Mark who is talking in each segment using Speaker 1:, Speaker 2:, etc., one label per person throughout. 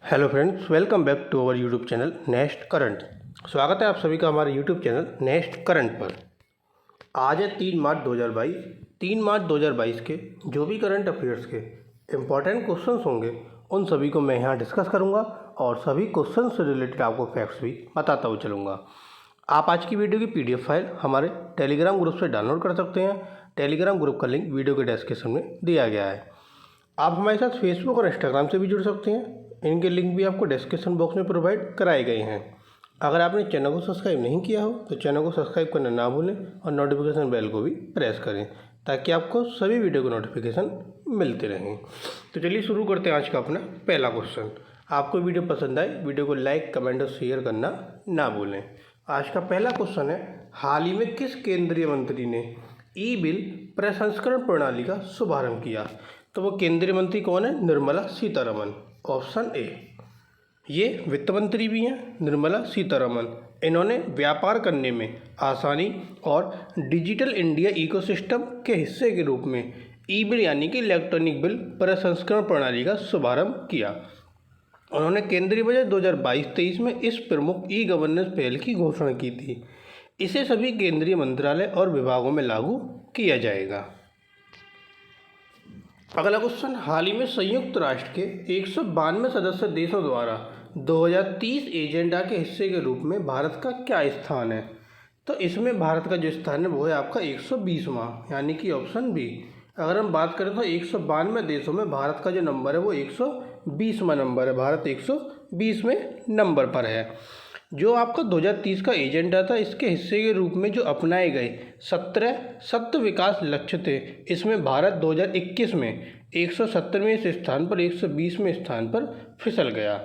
Speaker 1: Hello friends, welcome back to our YouTube channel next current. स्वागत है आप सभी का हमारे यूट्यूब चैनल नेक्स्ट करंट पर। आज है 3 मार्च 2022। 3 मार्च 2022 के जो भी करंट अफेयर्स के इम्पॉर्टेंट क्वेश्चंस होंगे उन सभी को मैं यहाँ डिस्कस करूँगा और सभी क्वेश्चन से रिलेटेड आपको फैक्ट्स भी बताता हुआ चलूँगा। आप आज की वीडियो की PDF फाइल हमारे टेलीग्राम ग्रुप से डाउनलोड कर सकते हैं। टेलीग्राम ग्रुप का लिंक वीडियो के डिस्क्रिप्शन में दिया गया है। आप हमारे साथ फेसबुक और इंस्टाग्राम से भी जुड़ सकते हैं। इनके लिंक भी आपको डिस्क्रिप्शन बॉक्स में प्रोवाइड कराए गए हैं। अगर आपने चैनल को सब्सक्राइब नहीं किया हो तो चैनल को सब्सक्राइब करना ना भूलें और नोटिफिकेशन बेल को भी प्रेस करें ताकि आपको सभी वीडियो के नोटिफिकेशन मिलते रहें। तो चलिए शुरू करते हैं आज का अपना पहला क्वेश्चन। आपको वीडियो पसंद आए वीडियो को लाइक, कमेंट और शेयर करना ना भूलें। आज का पहला क्वेश्चन है, हाल ही में किस केंद्रीय मंत्री ने ई बिल प्रसंस्करण प्रणाली का शुभारंभ किया? तो वो केंद्रीय मंत्री कौन है? निर्मला सीतारमन। Option A. ये वित्त मंत्री भी हैं निर्मला सीतारमन। इन्होंने व्यापार करने में आसानी और डिजिटल इंडिया इकोसिस्टम के हिस्से के रूप में ई बिल यानी कि इलेक्ट्रॉनिक बिल प्रसंस्करण प्रणाली का शुभारंभ किया। उन्होंने केंद्रीय बजट 2022-23 में इस प्रमुख ई गवर्नेंस पहल की घोषणा की थी। इसे सभी केंद्रीय मंत्रालय और विभागों में लागू किया जाएगा। अगला क्वेश्चन, हाल ही में संयुक्त राष्ट्र के 192 सदस्य देशों द्वारा 2030 एजेंडा के हिस्से के रूप में भारत का क्या स्थान है? तो इसमें भारत का जो स्थान है वो है आपका 120वां, यानी कि ऑप्शन बी। अगर हम बात करें तो 192 देशों में भारत का जो नंबर है वो 120वां नंबर है। भारत 120वें नंबर पर है। जो आपका 2030 का एजेंडा था, इसके हिस्से के रूप में जो अपनाए गए 17 सतत विकास लक्ष्य थे, इसमें भारत 2021 में 170वें स्थान पर 120वें स्थान पर फिसल गया।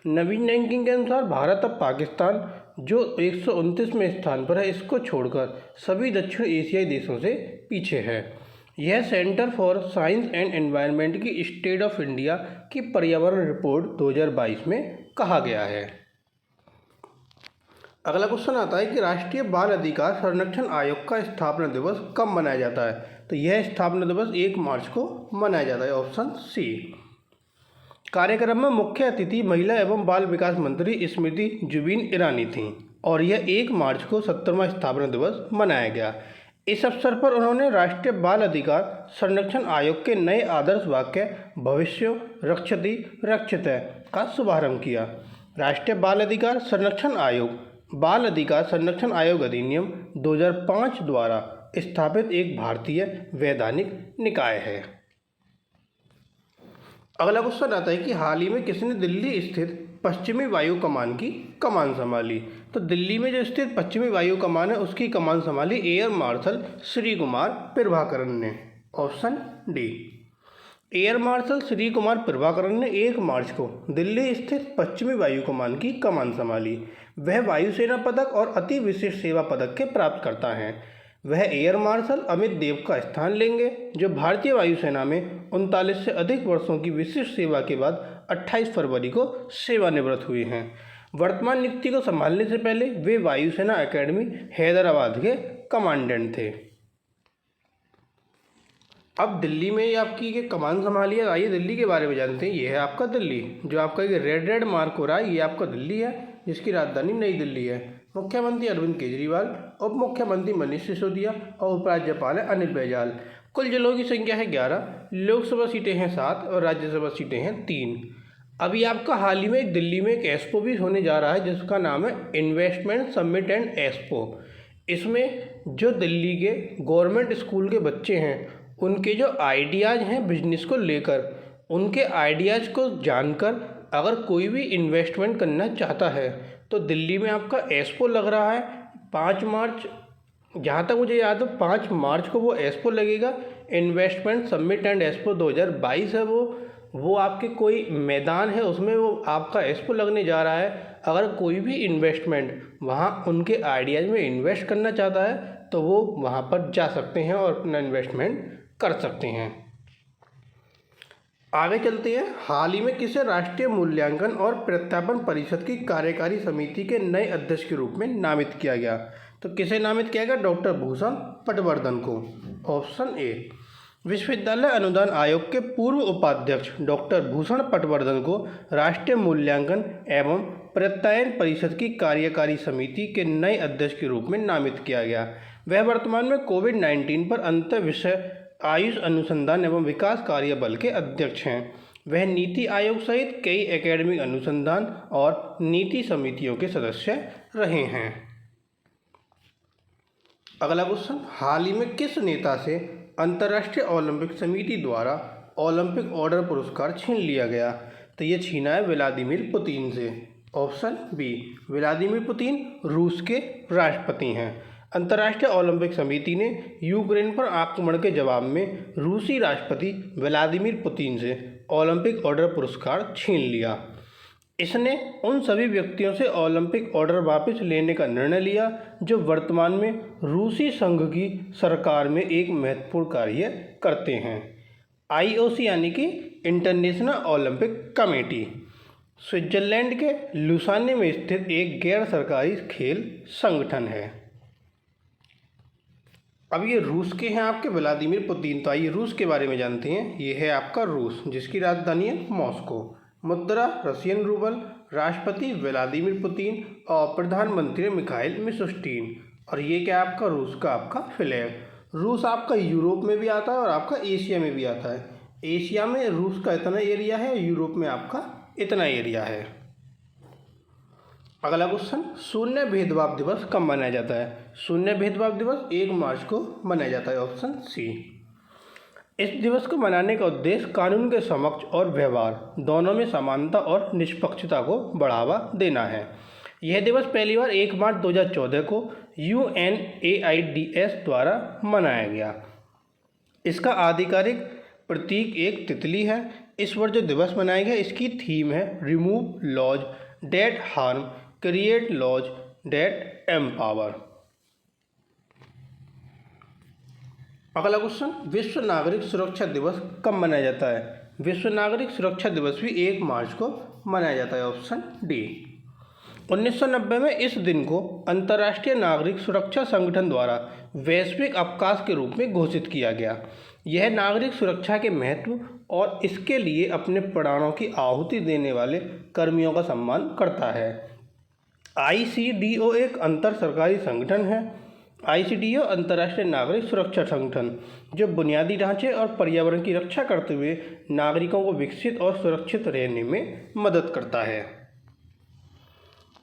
Speaker 1: नवीन रैंकिंग के अनुसार भारत अब पाकिस्तान जो 129वें स्थान पर है, इसको छोड़कर सभी दक्षिण एशियाई देशों से पीछे है। यह centre for science and environment की स्टेट ऑफ इंडिया की पर्यावरण रिपोर्ट 2022 में कहा गया है। अगला क्वेश्चन आता है कि राष्ट्रीय बाल अधिकार संरक्षण आयोग का स्थापना दिवस कब मनाया जाता है? तो यह स्थापना दिवस 1 मार्च को मनाया जाता है। Option C. कार्यक्रम में मुख्य अतिथि महिला एवं बाल विकास मंत्री स्मृति जुबिन ईरानी थीं और यह 1 मार्च को 70वां स्थापना दिवस मनाया गया। इस अवसर पर उन्होंने राष्ट्रीय बाल अधिकार संरक्षण आयोग के नए आदर्श वाक्य भविष्य रक्षति रक्षित का शुभारंभ किया। राष्ट्रीय बाल अधिकार संरक्षण आयोग बाल अधिकार संरक्षण आयोग अधिनियम 2005 द्वारा स्थापित एक भारतीय वैधानिक निकाय है। अगला क्वेश्चन आता है कि हाल ही में किसने दिल्ली स्थित पश्चिमी वायु कमान की कमान संभाली? तो दिल्ली में जो स्थित पश्चिमी वायु कमान है उसकी कमान संभाली एयर मार्शल श्री कुमार प्रभाकरन ने। Option D. Air marshal Shri Kumar Prabhakaran ने 1 मार्च को दिल्ली स्थित पश्चिमी वायु कमान की कमान संभाली। वह वायुसेना पदक और अति विशिष्ट सेवा पदक के प्राप्त करता है। वह एयर मार्शल अमित देव का स्थान लेंगे, जो भारतीय वायुसेना में 39 से अधिक वर्षों की विशिष्ट सेवा के बाद 28 फरवरी को सेवानिवृत्त हुए हैं। वर्तमान नियुक्ति को संभालने से पहले वे वायुसेना अकेडमी हैदराबाद के कमांडेंट थे। अब दिल्ली में आपकी ये कमान संभाली है। आइए दिल्ली के बारे में जानते हैं। ये है आपका दिल्ली, जो आपका ये रेड मार्क हो रहा है, ये आपका दिल्ली है, जिसकी राजधानी नई दिल्ली है। मुख्यमंत्री अरविंद केजरीवाल, उप मुख्यमंत्री मनीष सिसोदिया और उपराज्यपाल है अनिल बैजल। कुल जिलों की संख्या है 11, लोकसभा सीटें हैं 7 और राज्यसभा सीटें हैं 3। अभी आपका हाल ही में दिल्ली में एक एक्सपो भी होने जा रहा है जिसका नाम है इन्वेस्टमेंट समिट एंड एक्सपो। इसमें जो दिल्ली के गवर्नमेंट स्कूल के बच्चे हैं उनके जो आइडियाज़ हैं बिजनेस को लेकर, उनके आइडियाज़ को जानकर अगर कोई भी इन्वेस्टमेंट करना चाहता है तो दिल्ली में आपका एक्सपो लग रहा है 5 मार्च। जहाँ तक मुझे याद है 5 मार्च को वो एक्सपो लगेगा। इन्वेस्टमेंट समिट एंड एक्सपो 2022 है वो आपके कोई मैदान है उसमें वो आपका एक्सपो लगने जा रहा है। अगर कोई भी इन्वेस्टमेंट वहाँ उनके आइडियाज़ में इन्वेस्ट करना चाहता है तो वो वहाँ पर जा सकते हैं और अपना इन्वेस्टमेंट कर सकते हैं। आगे चलते हैं। हाल ही में किसे राष्ट्रीय मूल्यांकन और प्रत्यापन परिषद की कार्यकारी समिति के नए अध्यक्ष के रूप में नामित किया गया? तो किसे नामित किया गया? डॉक्टर भूषण पटवर्धन को। Option A. विश्वविद्यालय अनुदान आयोग के पूर्व उपाध्यक्ष डॉक्टर भूषण पटवर्धन को राष्ट्रीय मूल्यांकन एवं प्रत्यायन परिषद की कार्यकारी समिति के नए अध्यक्ष के रूप में नामित किया गया। वह वर्तमान में कोविड-19 पर अंतर विषय आयुष अनुसंधान एवं विकास कार्य बल के अध्यक्ष हैं। वह नीति आयोग सहित कई एकेडमिक अनुसंधान और नीति समितियों के सदस्य रहे हैं। अगला क्वेश्चन, हाल ही में किस नेता से अंतर्राष्ट्रीय ओलंपिक समिति द्वारा ओलंपिक ऑर्डर पुरस्कार छीन लिया गया? तो ये छीना है व्लादिमीर पुतिन से। ऑप्शन बी, व्लादिमीर पुतिन रूस के राष्ट्रपति हैं। अंतर्राष्ट्रीय ओलंपिक समिति ने यूक्रेन पर आक्रमण के जवाब में रूसी राष्ट्रपति व्लादिमीर पुतिन से ओलंपिक ऑर्डर पुरस्कार छीन लिया। इसने उन सभी व्यक्तियों से ओलंपिक ऑर्डर वापस लेने का निर्णय लिया जो वर्तमान में रूसी संघ की सरकार में एक महत्वपूर्ण कार्य करते हैं। आईओसी यानी कि इंटरनेशनल ओलंपिक कमेटी स्विट्जरलैंड के लुसाने में स्थित एक गैर सरकारी खेल संगठन है। अब ये रूस के हैं आपके व्लादिमीर पुतिन, तो आइए रूस के बारे में जानते हैं। ये है आपका रूस, जिसकी राजधानी है मॉस्को। मुद्रा रशियन रूबल, राष्ट्रपति व्लादिमीर पुतिन और प्रधानमंत्री मिखाइल मिशुस्टिन। और ये क्या आपका रूस का आपका फ्लैग। रूस आपका यूरोप में भी आता है और आपका एशिया में भी आता है। एशिया में रूस का इतना एरिया है, यूरोप में आपका इतना एरिया है। अगला क्वेश्चन, शून्य भेदभाव दिवस कब मनाया जाता है? शून्य भेदभाव दिवस 1 मार्च को मनाया जाता है। Option C. इस दिवस को मनाने का उद्देश्य कानून के समक्ष और व्यवहार दोनों में समानता और निष्पक्षता को बढ़ावा देना है। यह दिवस पहली बार 1 मार्च 2014 को UNAIDS द्वारा मनाया गया। इसका आधिकारिक प्रतीक एक तितली है। इस वर्ष जो दिवस मनाया गया, इसकी थीम है remove laws that harm, create laws that empower. अगला क्वेश्चन, विश्व नागरिक सुरक्षा दिवस कब मनाया जाता है? विश्व नागरिक सुरक्षा दिवस भी 1 मार्च को मनाया जाता है। Option D. 1990 में इस दिन को अंतर्राष्ट्रीय नागरिक सुरक्षा संगठन द्वारा वैश्विक अवकाश के रूप में घोषित किया गया। यह नागरिक सुरक्षा के महत्व और इसके लिए अपने प्राणों की आहुति देने वाले कर्मियों का सम्मान करता है। ICDO एक अंतर सरकारी संगठन है। ICDO अंतर्राष्ट्रीय नागरिक सुरक्षा संगठन जो बुनियादी ढांचे और पर्यावरण की रक्षा करते हुए नागरिकों को विकसित और सुरक्षित रहने में मदद करता है।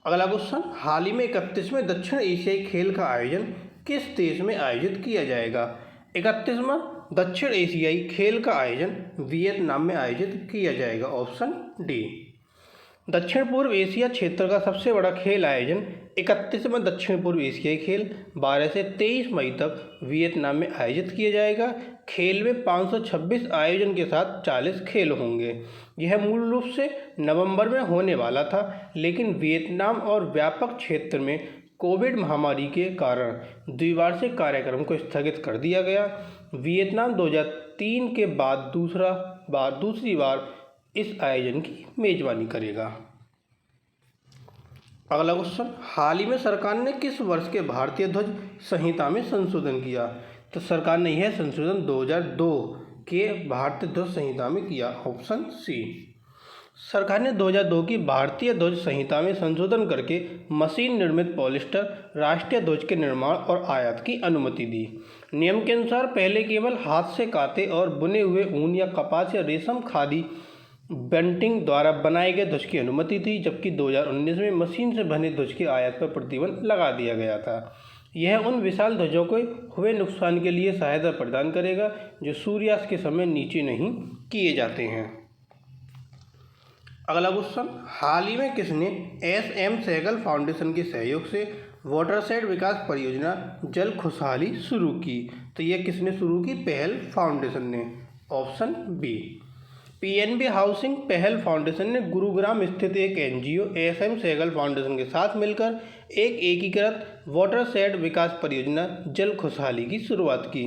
Speaker 1: अगला क्वेश्चन, हाल ही में 31वें दक्षिण एशियाई खेल का आयोजन किस देश में आयोजित किया जाएगा? 31वां दक्षिण एशियाई खेल का आयोजन वियतनाम में आयोजित किया जाएगा। Option D. दक्षिण पूर्व एशिया क्षेत्र का सबसे बड़ा खेल आयोजन 31वां दक्षिण पूर्व एशियाई खेल 12 से 23 मई तक वियतनाम में आयोजित किया जाएगा। खेल में 526 आयोजन के साथ 40 खेल होंगे। यह मूल रूप से नवंबर में होने वाला था, लेकिन वियतनाम और व्यापक क्षेत्र में कोविड महामारी के कारण द्विवार्षिक कार्यक्रम को स्थगित कर दिया गया। वियतनाम 2003 के बाद दूसरी बार इस आयोजन की मेजबानी करेगा। अगला क्वेश्चन, हाल ही में सरकार ने किस वर्ष के भारतीय ध्वज संहिता में संशोधन किया? तो सरकार ने यह संशोधन 2002 के भारतीय ध्वज संहिता में किया। Option C. सरकार ने 2002 की भारतीय ध्वज संहिता में संशोधन करके मशीन निर्मित पॉलिस्टर राष्ट्रीय ध्वज के निर्माण और आयात की अनुमति दी। नियम के अनुसार पहले केवल हाथ से काते और बुने हुए ऊन या कपास या रेशम खादी बेंटिंग द्वारा बनाए गए ध्वज की अनुमति थी, जबकि 2019 में मशीन से बने ध्वज की आयात पर प्रतिबंध लगा दिया गया था। यह उन विशाल ध्वजों को हुए नुकसान के लिए सहायता प्रदान करेगा जो सूर्यास्त के समय नीचे नहीं किए जाते हैं। अगला क्वेश्चन, हाल ही में किसने SM सहगल फाउंडेशन के सहयोग से वाटरशेड विकास परियोजना जल खुशहाली शुरू की? तो यह किसने शुरू की? पहल फाउंडेशन ने। Option B. PNB housing Pahal foundation ने गुरुग्राम स्थित एक NGO SM सहगल फाउंडेशन के साथ मिलकर एक एकीकृत वाटरशेड विकास परियोजना जल खुशहाली की शुरुआत की।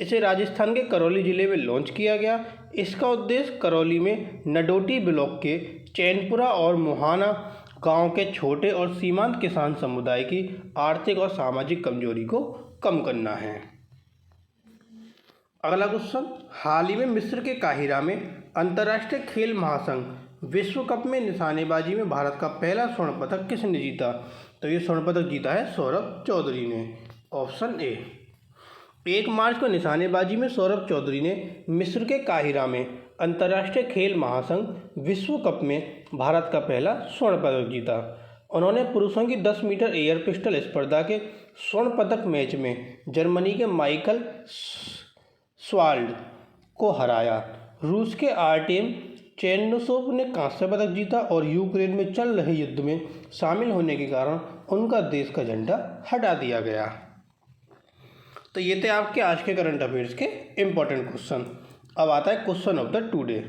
Speaker 1: इसे राजस्थान के करौली जिले में लॉन्च किया गया। इसका उद्देश्य करौली में नडोटी ब्लॉक के चैनपुरा और मुहाना गांव के छोटे और सीमांत किसान समुदाय की आर्थिक और सामाजिक कमजोरी को कम करना है। अगला क्वेश्चन, हाल ही में मिस्र के काहिरा में अंतर्राष्ट्रीय खेल महासंघ विश्व कप में निशानेबाजी में भारत का पहला स्वर्ण पदक किसने जीता? तो ये स्वर्ण पदक जीता है सौरभ चौधरी ने। Option A. 1 मार्च को निशानेबाजी में सौरभ चौधरी ने मिस्र के काहिरा में अंतर्राष्ट्रीय खेल महासंघ विश्व कप में भारत का पहला स्वर्ण पदक जीता। उन्होंने पुरुषों की 10 मीटर एयर पिस्टल स्पर्धा के स्वर्ण पदक मैच में जर्मनी के माइकल स्वाल्ड को हराया। रूस के आर्टेम चेरनोसोव ने कांस्य पदक जीता और यूक्रेन में चल रहे युद्ध में शामिल होने के कारण उनका देश का झंडा हटा दिया गया। तो ये थे आपके आज के करंट अफेयर्स के इम्पोर्टेंट क्वेश्चन। अब आता है क्वेश्चन ऑफ द टुडे।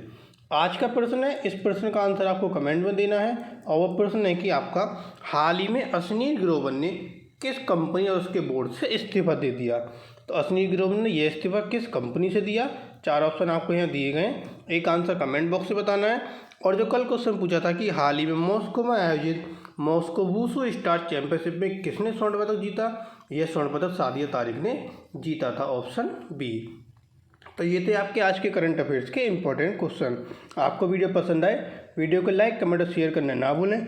Speaker 1: आज का प्रश्न है, इस प्रश्न का आंसर आपको कमेंट में देना है और वो प्रश्न है कि आपका हाल ही में अश्विनी ग्रोवर ने किस कंपनी और उसके बोर्ड से इस्तीफा दे दिया? तो अश्विनी ग्रोवर ने यह इस्तीफा किस कंपनी से दिया? 4 ऑप्शन आपको यहाँ दिए गए हैं, एक आंसर कमेंट बॉक्स से बताना है। और जो कल क्वेश्चन पूछा था कि हाल ही में मॉस्को में आयोजित मॉस्को वुशु स्टार चैंपियनशिप में किसने स्वर्ण पदक जीता? यह स्वर्ण पदक सादिया तारिक ने जीता था, ऑप्शन बी। तो ये थे आपके आज के करंट अफेयर्स के इंपॉर्टेंट क्वेश्चन। आपको वीडियो पसंद आए, वीडियो को लाइक कमेंट और शेयर करना ना भूलें।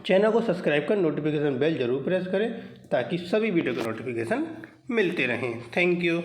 Speaker 1: चैनल को सब्सक्राइब कर नोटिफिकेशन बेल जरूर प्रेस करें ताकि सभी वीडियो के नोटिफिकेशन मिलते रहें। Thank you.